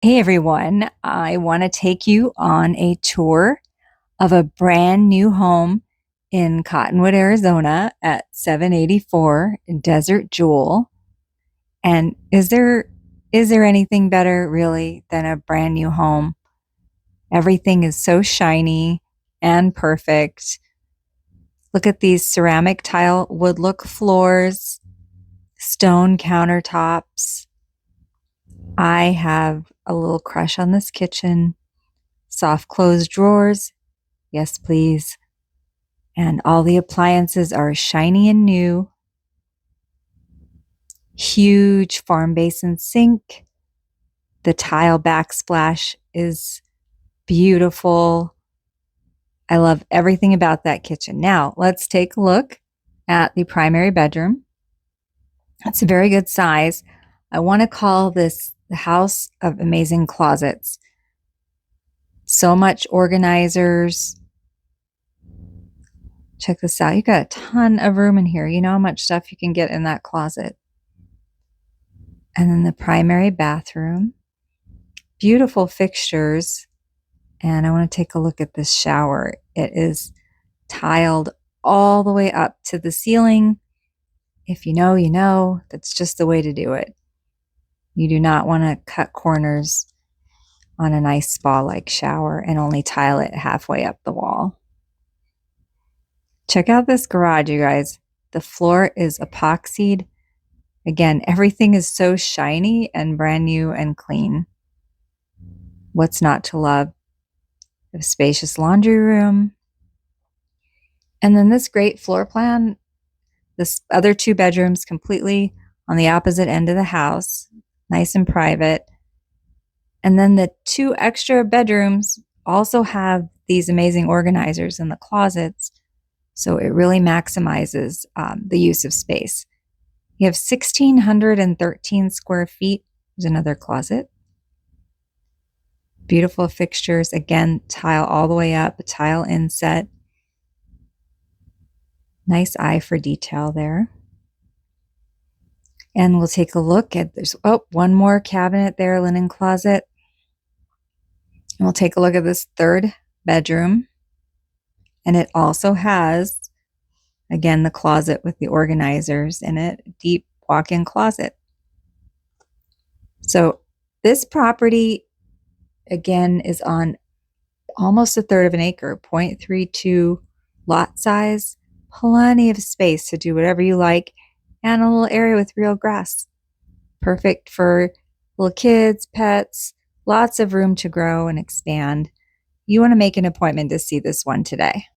Hey everyone, I want to take you on a tour of a brand new home in Cottonwood, Arizona at 784 Desert Jewel. And is there anything better really than a brand new home? Everything is so shiny and perfect. Look at these ceramic tile wood look floors, stone countertops. I have a little crush on this kitchen. Soft closed drawers. Yes, please. And all the appliances are shiny and new. Huge farm basin sink. The tile backsplash is beautiful. I love everything about that kitchen. Now, let's take a look at the primary bedroom. It's a very good size. I want to call this the house of amazing closets. So much organizers. Check this out. You got a ton of room in here. You know how much stuff you can get in that closet. And then the primary bathroom. Beautiful fixtures. And I want to take a look at this shower. It is tiled all the way up to the ceiling. If you know, you know. That's just the way to do it. You do not want to cut corners on a nice spa-like shower and only tile it halfway up the wall. Check out this garage, you guys. The floor is epoxied. Again, everything is so shiny and brand new and clean. What's not to love? A spacious laundry room. And then this great floor plan, this other two bedrooms completely on the opposite end of the house, nice and private. And then the two extra bedrooms also have these amazing organizers in the closets. So it really maximizes the use of space. You have 1,613 square feet. There's another closet. Beautiful fixtures. Again, tile all the way up, a tile inset. Nice eye for detail there. And we'll take a look at, there's, one more cabinet there, linen closet. And we'll take a look at this third bedroom. And it also has, again, the closet with the organizers in it, deep walk-in closet. So this property, again, is on almost a third of an acre, 0.32 lot size, plenty of space to do whatever you like, and a little area with real grass. Perfect for little kids, pets, lots of room to grow and expand. You want to make an appointment to see this one today.